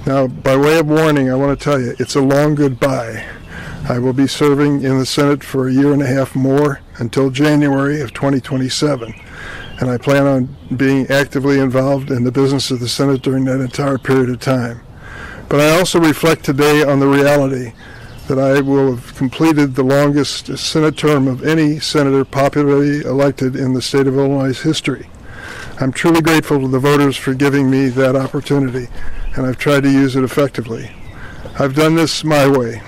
Now, by way of warning, I want to tell you, it's a long goodbye. I will be serving in the Senate for a year and a half more until January of 2027, and I plan on being actively involved in the business of the Senate during that entire period of time. But I also reflect today on the reality that I will have completed the longest Senate term of any senator popularly elected in the state of Illinois' history. I'm truly grateful to the voters for giving me that opportunity, and I've tried to use it effectively. I've done this my way,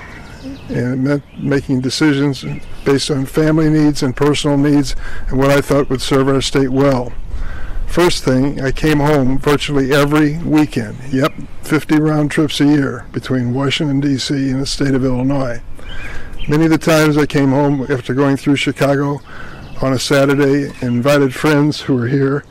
and it meant making decisions based on family needs and personal needs and what I thought would serve our state well. First thing, I came home virtually every weekend. 50 round trips a year between Washington, D.C. and the state of Illinois. Many of the times I came home after going through Chicago on a Saturday and invited friends who were here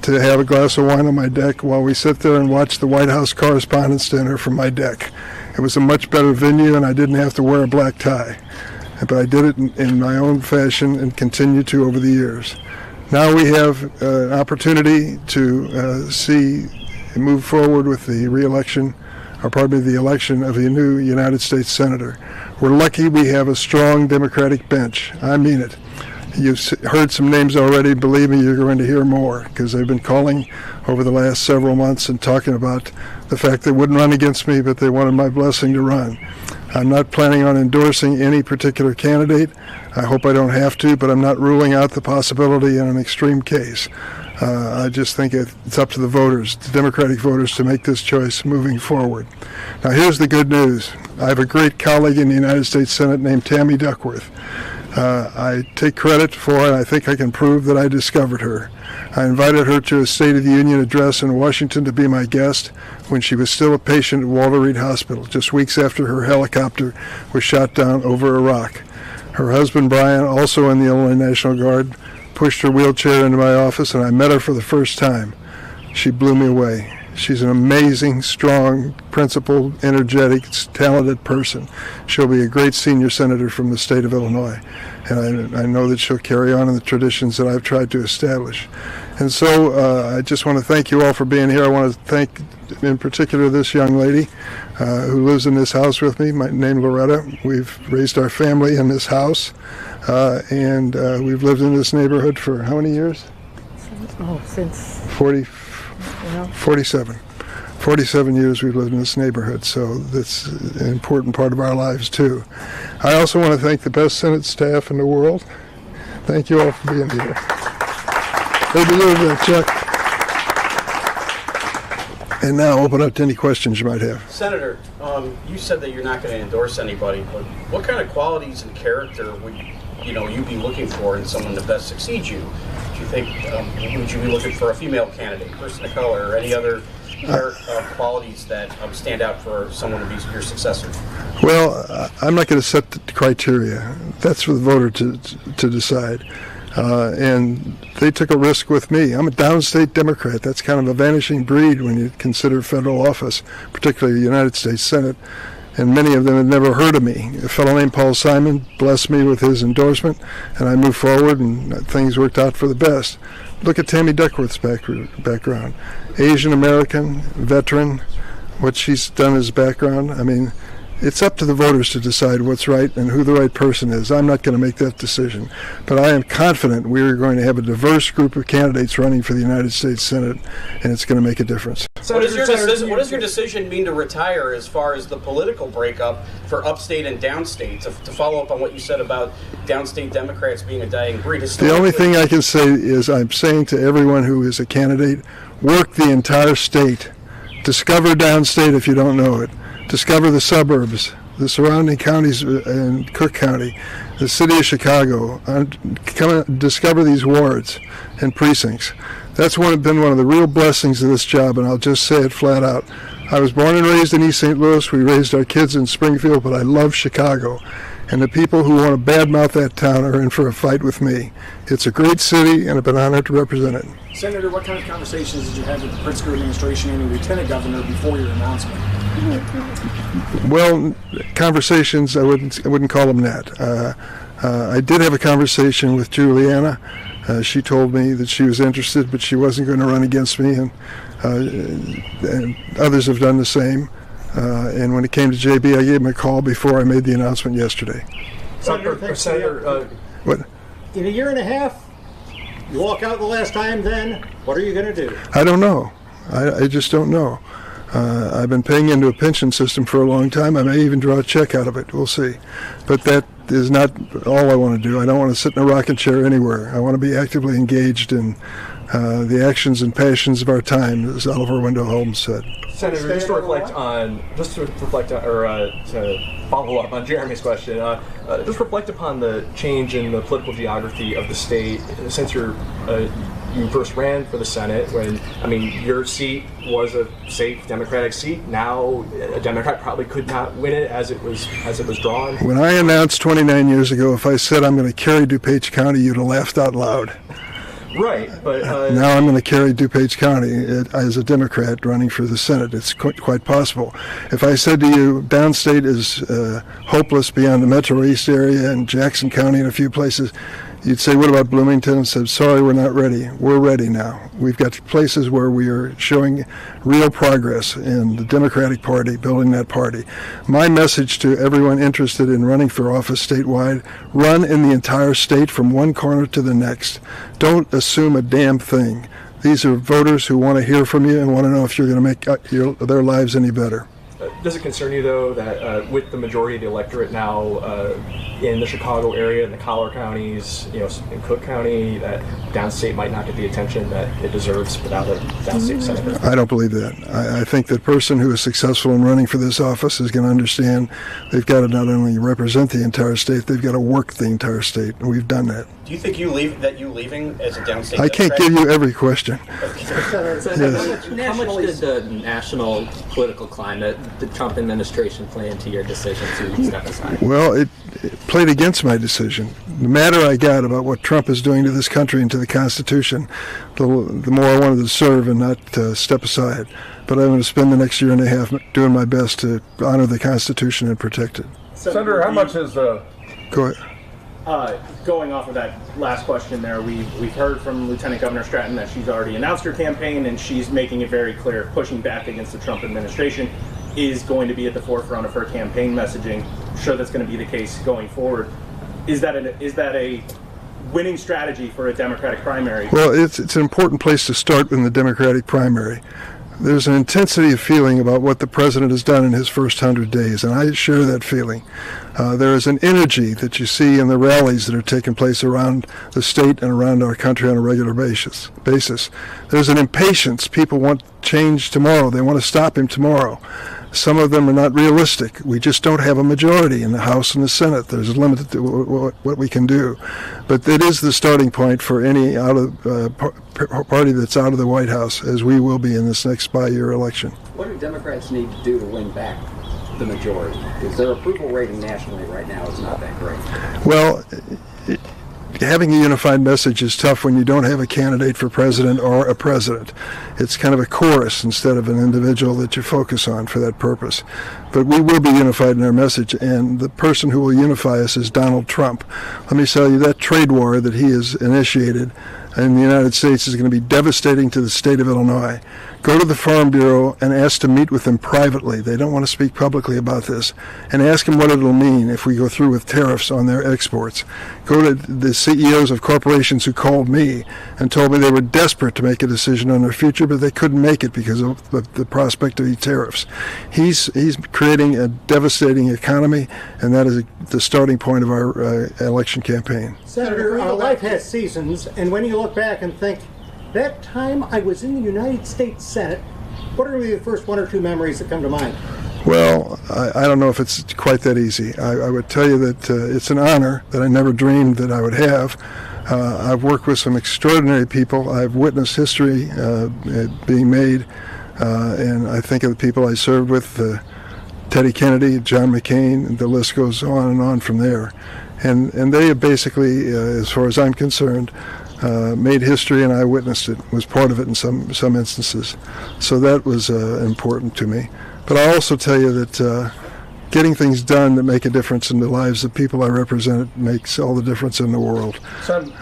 to have a glass of wine on my deck while we sat there and watched the White House Correspondents' Dinner from my deck. It was a much better venue, and I didn't have to wear a black tie. But I did it in my own fashion and continue to over the years. Now we have an opportunity to move forward with the reelection, or probably the election of a new United States Senator. We're lucky we have a strong Democratic bench. I mean it. You've heard some names already. Believe me, you're going to hear more, because they've been calling over the last several months and talking about the fact they wouldn't run against me, but they wanted my blessing to run. I'm not planning on endorsing any particular candidate. I hope I don't have to, but I'm not ruling out the possibility in an extreme case. I just think it's up to the voters, the Democratic voters, to make this choice moving forward. Now, here's the good news. I have a great colleague in the United States Senate named Tammy Duckworth. I take credit for it. I think I can prove that I discovered her. I invited her to a State of the Union address in Washington to be my guest when she was still a patient at Walter Reed Hospital, just weeks after her helicopter was shot down over Iraq. Her husband, Brian, also in the Illinois National Guard, pushed her wheelchair into my office, and I met her for the first time. She blew me away. She's an amazing, strong, principled, energetic, talented person. She'll be a great senior senator from the state of Illinois, and I know that she'll carry on in the traditions that I've tried to establish. And so I just want to thank you all for being here. I want to thank, in particular, this young lady who lives in this house with me, my name Loretta. We've raised our family in this house, and we've lived in this neighborhood for how many years? Since 47. 47 years we've lived in this neighborhood, so that's an important part of our lives too. I also want to thank the best Senate staff in the world. Thank you all for being here. They deserve that check. And now open up to any questions you might have. Senator, you said that you're not going to endorse anybody, but what kind of qualities and character would you be looking for in someone to best succeed you? Do you think would you be looking for a female candidate, person of color, or any other qualities that stand out for someone to be your successor? Well, I'm not going to set the criteria. That's for the voter to decide. And they took a risk with me. I'm a downstate Democrat. That's kind of a vanishing breed when you consider federal office, particularly the United States Senate. And many of them had never heard of me. A fellow named Paul Simon blessed me with his endorsement, and I moved forward, and things worked out for the best. Look at Tammy Duckworth's background. Asian American, veteran, what she's done as background. I mean, it's up to the voters to decide what's right and who the right person is. I'm not going to make that decision. But I am confident we are going to have a diverse group of candidates running for the United States Senate, and it's going to make a difference. What does your decision mean to retire as far as the political breakup for upstate and downstate? To follow up on what you said about downstate Democrats being a dying breed. The only thing I can say is I'm saying to everyone who is a candidate, work the entire state. Discover downstate if you don't know it. Discover the suburbs, the surrounding counties in Cook County, the city of Chicago. Discover these wards and precincts. That's been one of the real blessings of this job, and I'll just say it flat out. I was born and raised in East St. Louis. We raised our kids in Springfield, but I love Chicago. And the people who want to badmouth that town are in for a fight with me. It's a great city, and I've been honored to represent it. Senator, what kind of conversations did you have with the Pritzker administration and the lieutenant governor before your announcement? Well, conversations, I wouldn't call them that. I did have a conversation with Juliana She told me that she was interested, but she wasn't going to run against me, and others have done the same. And when it came to JB, I gave him a call before I made the announcement yesterday. Senator, What? In a year and a half, you walk out the last time, then what are you going to do? I don't know. I just don't know. I've been paying into a pension system for a long time. I may even draw a check out of it. We'll see. But that is not all I want to do. I don't want to sit in a rocking chair anywhere. I want to be actively engaged in the actions and passions of our time, as Oliver Wendell Holmes said. Senator, just to reflect on, or to follow up on Jeremy's question, just reflect upon the change in the political geography of the state since you first ran for the Senate. When, I mean, your seat was a safe Democratic seat. Now, a Democrat probably could not win it as it was drawn. When I announced 29 years ago, if I said I'm going to carry DuPage County, you'd have laughed out loud. Right, but now I'm going to carry DuPage County as a Democrat running for the Senate. It's quite possible. If I said to you, Downstate is hopeless beyond the Metro East area and Jackson County and a few places, you'd say, what about Bloomington? And said, sorry, we're not ready. We're ready now. We've got places where we are showing real progress in the Democratic Party, building that party. My message to everyone interested in running for office statewide, run in the entire state from one corner to the next. Don't assume a damn thing. These are voters who want to hear from you and want to know if you're going to make their lives any better. Does it concern you, though, that with the majority of the electorate now in the Chicago area, in the Collar counties, in Cook County, that Downstate might not get the attention that it deserves without a Downstate senator? I don't believe that. I think the person who is successful in running for this office is going to understand they've got to not only represent the entire state, they've got to work the entire state, and we've done that. Do you think you leaving as a Downstate? I can't give you every question. How much did the national political climate, the Trump administration, play into your decision to step aside? Well, it played against my decision. The madder I got about what Trump is doing to this country and to the Constitution, the more I wanted to serve and not step aside. But I'm going to spend the next year and a half doing my best to honor the Constitution and protect it. Senator, how much is Go ahead. Going off of that last question there, we've heard from Lieutenant Governor Stratton that she's already announced her campaign, and she's making it very clear pushing back against the Trump administration is going to be at the forefront of her campaign messaging. I'm sure that's going to be the case going forward. Is that a winning strategy for a Democratic primary? Well, it's an important place to start in the Democratic primary. There's an intensity of feeling about what the president has done in his first 100 days, and I share that feeling. There is an energy that you see in the rallies that are taking place around the state and around our country on a regular basis. There's an impatience. People want change tomorrow. They want to stop him tomorrow. Some of them are not realistic. We just don't have a majority in the House and the Senate. There's a limit to what we can do. But it is the starting point for any party that's out of the White House, as we will be in this next by-year election. What do Democrats need to do to win back the majority? Because their approval rating nationally right now is not that great. Well, having a unified message is tough when you don't have a candidate for president or a president. It's kind of a chorus instead of an individual that you focus on for that purpose. But we will be unified in our message, and the person who will unify us is Donald Trump. Let me tell you, that trade war that he has initiated in the United States is going to be devastating to the state of Illinois. Go to the Farm Bureau and ask to meet with them privately. They don't want to speak publicly about this. And ask them what it'll mean if we go through with tariffs on their exports. Go to the CEOs of corporations who called me and told me they were desperate to make a decision on their future, but they couldn't make it because of the prospect of these tariffs. He's creating a devastating economy, and that is the starting point of our election campaign. Senator, our life has seasons, and when you look back and think, that time I was in the United States Senate, what are the first one or two memories that come to mind? Well, I don't know if it's quite that easy. I would tell you that it's an honor that I never dreamed that I would have. I've worked with some extraordinary people. I've witnessed history being made, and I think of the people I served with, Teddy Kennedy, John McCain, and the list goes on and on from there. And they have basically, as far as I'm concerned, made history, and I witnessed it, was part of it in some instances. So that was important to me. But I'll also tell you that getting things done that make a difference in the lives of people I represent makes all the difference in the world.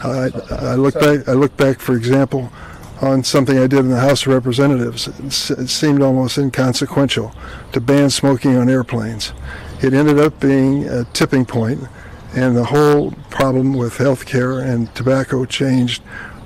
I look back, for example, on something I did in the House of Representatives. It seemed almost inconsequential to ban smoking on airplanes. It ended up being a tipping point, and the whole problem with health care and tobacco changed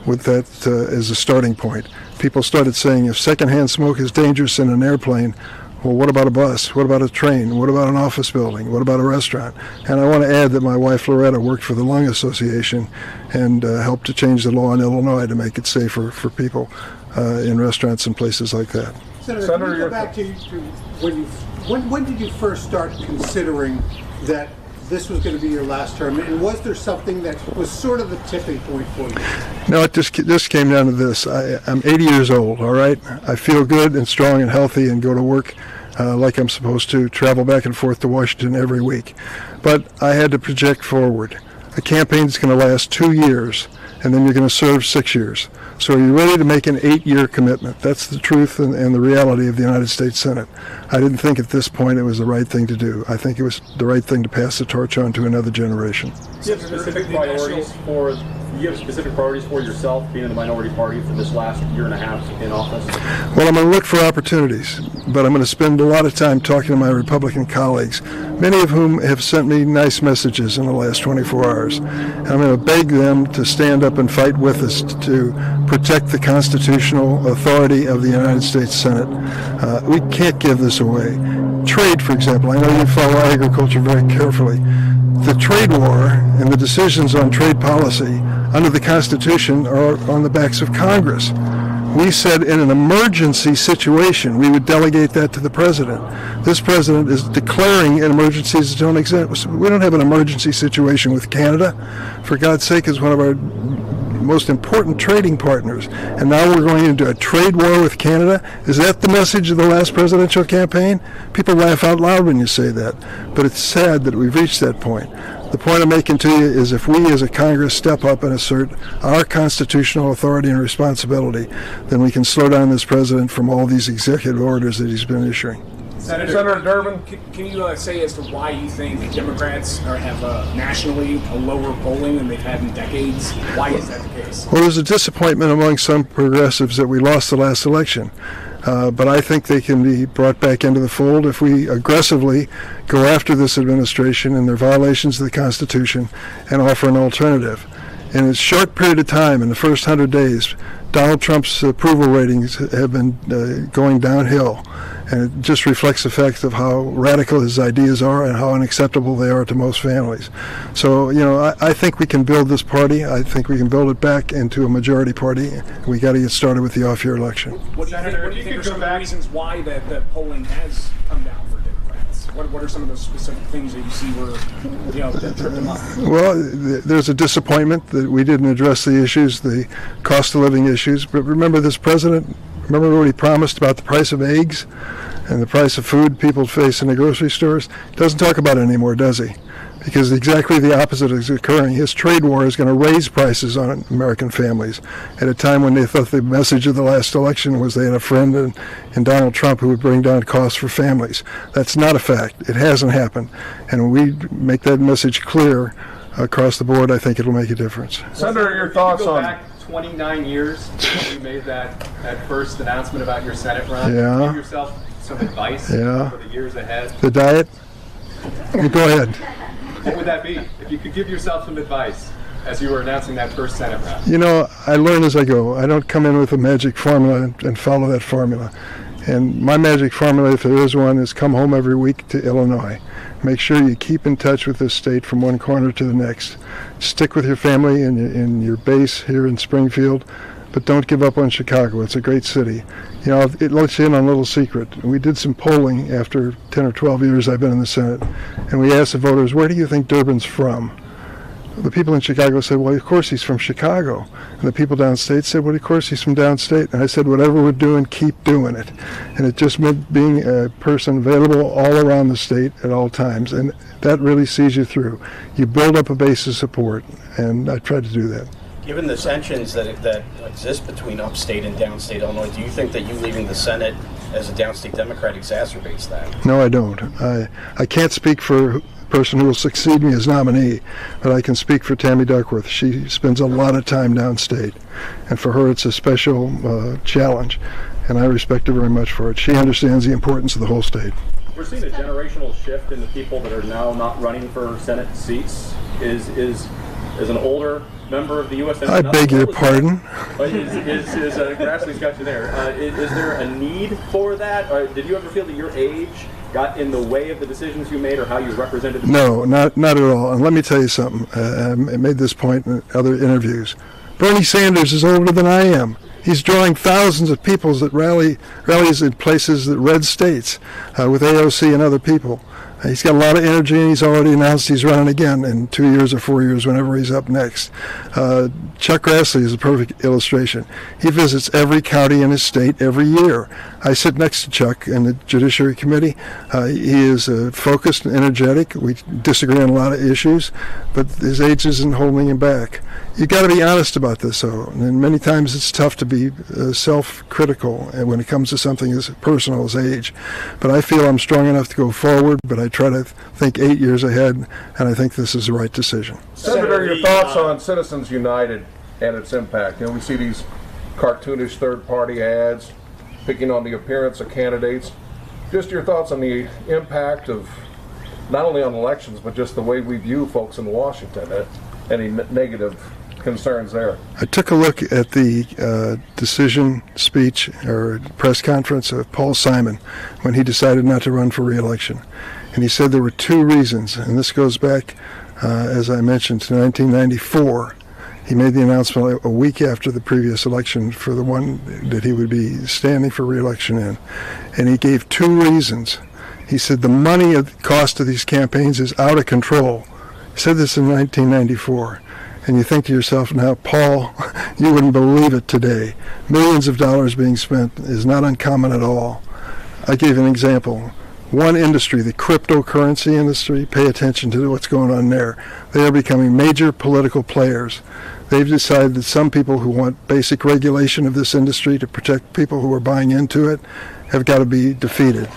with that as a starting point. People started saying, if secondhand smoke is dangerous in an airplane, well, what about a bus? What about a train? What about an office building? What about a restaurant? And I want to add that my wife Loretta worked for the Lung Association and helped to change the law in Illinois to make it safer for people in restaurants and places like that. Senator, can you go back to when did you first start considering that this was going to be your last term, and was there something that was sort of the tipping point for you? No, it just came down to this. I'm 80 years old, all right? I feel good and strong and healthy and go to work like I'm supposed to, travel back and forth to Washington every week. But I had to project forward. A campaign's going to last 2 years, and then you're going to serve 6 years. So are you ready to make an 8-year commitment? That's the truth and the reality of the United States Senate. I didn't think at this point it was the right thing to do. I think it was the right thing to pass the torch on to another generation. Do you have specific priorities for yourself, being in the minority party for this last year and a half in office? Well, I'm going to look for opportunities, but I'm going to spend a lot of time talking to my Republican colleagues, many of whom have sent me nice messages in the last 24 hours. And I'm going to beg them to stand up and fight with us to protect the constitutional authority of the United States Senate. We can't give this away. Trade, for example, I know you follow agriculture very carefully. The trade war and the decisions on trade policy under the Constitution are on the backs of Congress. We said in an emergency situation we would delegate that to the president. This president is declaring emergencies that don't exist. We don't have an emergency situation with Canada. For God's sake, it's one of our most important trading partners. And now we're going into a trade war with Canada? Is that the message of the last presidential campaign? People laugh out loud when you say that. But it's sad that we've reached that point. The point I'm making to you is if we as a Congress step up and assert our constitutional authority and responsibility, then we can slow down this president from all these executive orders that he's been issuing. Senator Durbin, can you say as to why you think Democrats have nationally a lower polling than they've had in decades? Why is that the case? Well, there's a disappointment among some progressives that we lost the last election. But I think they can be brought back into the fold if we aggressively go after this administration and their violations of the Constitution and offer an alternative. In a short period of time, in the first 100 days, Donald Trump's approval ratings have been going downhill, and it just reflects the fact of how radical his ideas are and how unacceptable they are to most families. So, I think we can build this party. I think we can build it back into a majority party. We got to get started with the off-year election. What do you think are some of the reasons why the polling has come down for Democrats? What are some of those specific things that you see where, that tripped them up? Well, there's a disappointment that we didn't address the issues, the cost of living issues. But remember this president, remember what he promised about the price of eggs and the price of food people face in the grocery stores? He doesn't talk about it anymore, does he? Because exactly the opposite is occurring. His trade war is going to raise prices on American families at a time when they thought the message of the last election was they had a friend in Donald Trump who would bring down costs for families. That's not a fact. It hasn't happened. And when we make that message clear across the board, I think it'll make a difference. Senator, your thoughts on... Back 29 years when you made that first announcement about your Senate run. Yeah. Give yourself some advice Yeah. for the years ahead. The diet? Go ahead. What would that be? If you could give yourself some advice as you were announcing that first Senate run. I learn as I go. I don't come in with a magic formula and follow that formula. And my magic formula, if there is one, is come home every week to Illinois. Make sure you keep in touch with this state from one corner to the next. Stick with your family and your base here in Springfield, but don't give up on Chicago. It's a great city. It lets you in on a little secret. We did some polling after 10 or 12 years I've been in the Senate, and we asked the voters, where do you think Durbin's from? The people in Chicago said, well, of course he's from Chicago. And the people downstate said, well, of course he's from downstate. And I said, whatever we're doing, keep doing it. And it just meant being a person available all around the state at all times. And that really sees you through. You build up a base of support, and I tried to do that. Given the tensions that exist between upstate and downstate Illinois, do you think that you leaving the Senate as a downstate Democrat exacerbates that. No, I don't. I can't speak for the person who will succeed me as nominee, but I can speak for Tammy Duckworth. She spends a lot of time downstate, and for her it's a special challenge, and I respect her very much for it. She understands the importance of the whole state. We're seeing a generational shift in the people that are now not running for Senate seats. Is an older member of the U.S. Senate? I beg your pardon? Grassley's got you there. Is there a need for that? Or did you ever feel that your age got in the way of the decisions you made or how you represented the No, not at all. And let me tell you something. I made this point in other interviews. Bernie Sanders is older than I am. He's drawing thousands of people that rallies in places that red states with AOC and other people. He's got a lot of energy, and he's already announced he's running again in 2 years or 4 years, whenever he's up next. Chuck Grassley is a perfect illustration. He visits every county in his state every year. I sit next to Chuck in the Judiciary Committee. He is focused and energetic. We disagree on a lot of issues, but his age isn't holding him back. You got to be honest about this, though. And many times it's tough to be self-critical when it comes to something as personal as age. But I feel I'm strong enough to go forward, but I try to think 8 years ahead, and I think this is the right decision. Senator, your thoughts on Citizens United and its impact? You know, we see these cartoonish third-party ads picking on the appearance of candidates. Just your thoughts on the impact of not only on elections, but just the way we view folks in Washington. Any negative concerns there? I took a look at the decision speech or press conference of Paul Simon when he decided not to run for re-election. And he said there were two reasons, and this goes back, as I mentioned, to 1994. He made the announcement a week after the previous election for the one that he would be standing for re-election in. And he gave two reasons. He said the money cost of these campaigns is out of control. He said this in 1994. And you think to yourself now, Paul, you wouldn't believe it today. Millions of dollars being spent is not uncommon at all. I gave an example. One industry, the cryptocurrency industry, pay attention to what's going on there. They are becoming major political players. They've decided that some people who want basic regulation of this industry to protect people who are buying into it have got to be defeated.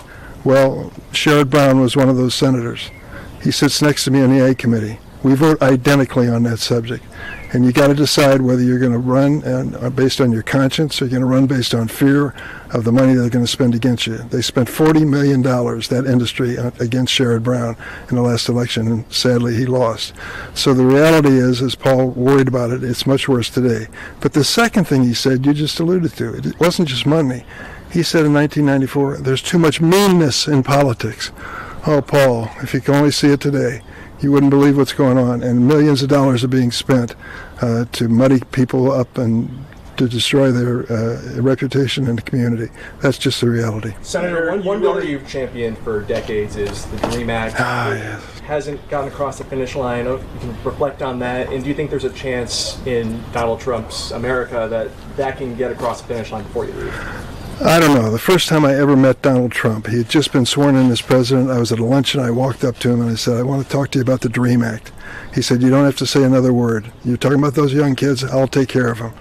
Well, Sherrod Brown was one of those senators. He sits next to me on the A committee. We vote identically on that subject. And you got to decide whether you're going to run based on your conscience or you're going to run based on fear of the money they're going to spend against you. They spent $40 million, that industry, against Sherrod Brown in the last election, and sadly he lost. So the reality is, as Paul worried about it, it's much worse today. But the second thing he said, you just alluded to, it wasn't just money. He said in 1994, there's too much meanness in politics. Oh, Paul, if you can only see it today, you wouldn't believe what's going on, and millions of dollars are being spent to muddy people up and to destroy their reputation in the community. That's just the reality. Senator, one bill that you've championed for decades is the DREAM Act. Yes. Hasn't gotten across the finish line. You can reflect on that, and do you think there's a chance in Donald Trump's America that can get across the finish line before you leave? I don't know. The first time I ever met Donald Trump, he had just been sworn in as president. I was at a luncheon. I walked up to him and I said, I want to talk to you about the DREAM Act. He said, you don't have to say another word. You're talking about those young kids, I'll take care of them.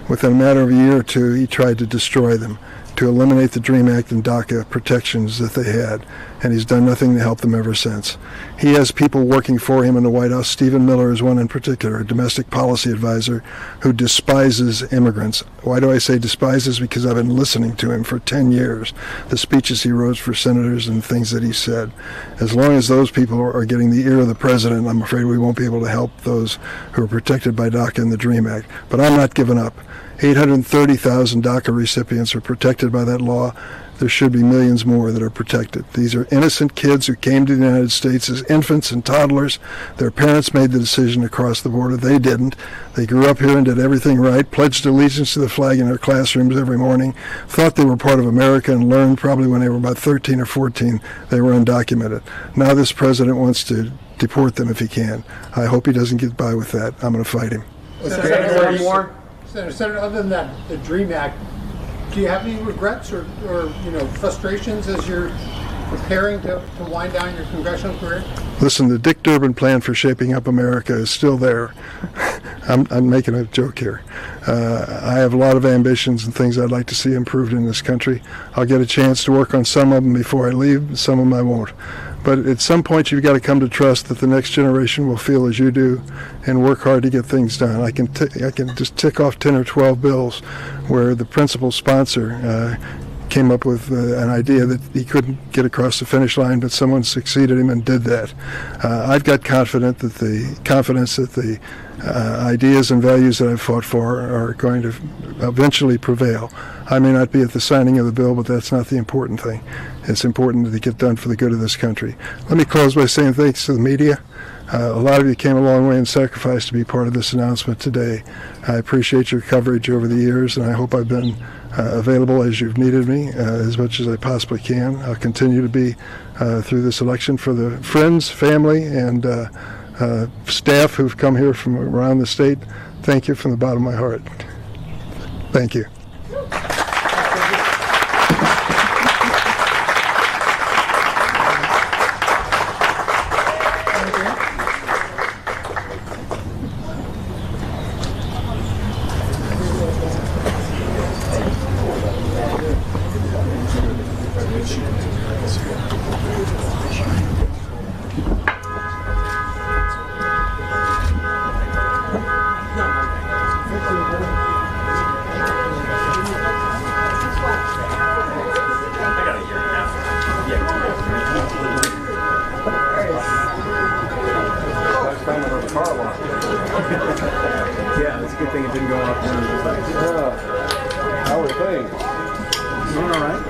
Within a matter of a year or two, he tried to destroy them, to eliminate the DREAM Act and DACA protections that they had, and he's done nothing to help them ever since. He has people working for him in the White House. Stephen Miller is one in particular, a domestic policy advisor who despises immigrants. Why do I say despises? Because I've been listening to him for 10 years, the speeches he wrote for senators and things that he said. As long as those people are getting the ear of the president, I'm afraid we won't be able to help those who are protected by DACA and the DREAM Act. But I'm not giving up. 830,000 DACA recipients are protected by that law. There should be millions more that are protected. These are innocent kids who came to the United States as infants and toddlers. Their parents made the decision to cross the border. They didn't. They grew up here and did everything right, pledged allegiance to the flag in their classrooms every morning, thought they were part of America, and learned probably when they were about 13 or 14 they were undocumented. Now this president wants to deport them if he can. I hope he doesn't get by with that. I'm going to fight him. Senator, other than that, the DREAM Act, do you have any regrets or frustrations as you're preparing to wind down your congressional career? Listen, the Dick Durbin plan for shaping up America is still there. I'm making a joke here. I have a lot of ambitions and things I'd like to see improved in this country. I'll get a chance to work on some of them before I leave, some of them I won't. But at some point, you've got to come to trust that the next generation will feel as you do and work hard to get things done. I can just tick off 10 or 12 bills where the principal sponsor came up with an idea that he couldn't get across the finish line, but someone succeeded him and did that. I've got confidence that the ideas and values that I've fought for are going to eventually prevail. I may not be at the signing of the bill, but that's not the important thing. It's important to get done for the good of this country. Let me close by saying thanks to the media. A lot of you came a long way and sacrificed to be part of this announcement today. I appreciate your coverage over the years, and I hope I've been available as you've needed me as much as I possibly can. I'll continue to be through this election for the friends, family, and staff who've come here from around the state. Thank you from the bottom of my heart. Thank you. Yeah, it's a good thing it didn't go off. How are things? Doing all right.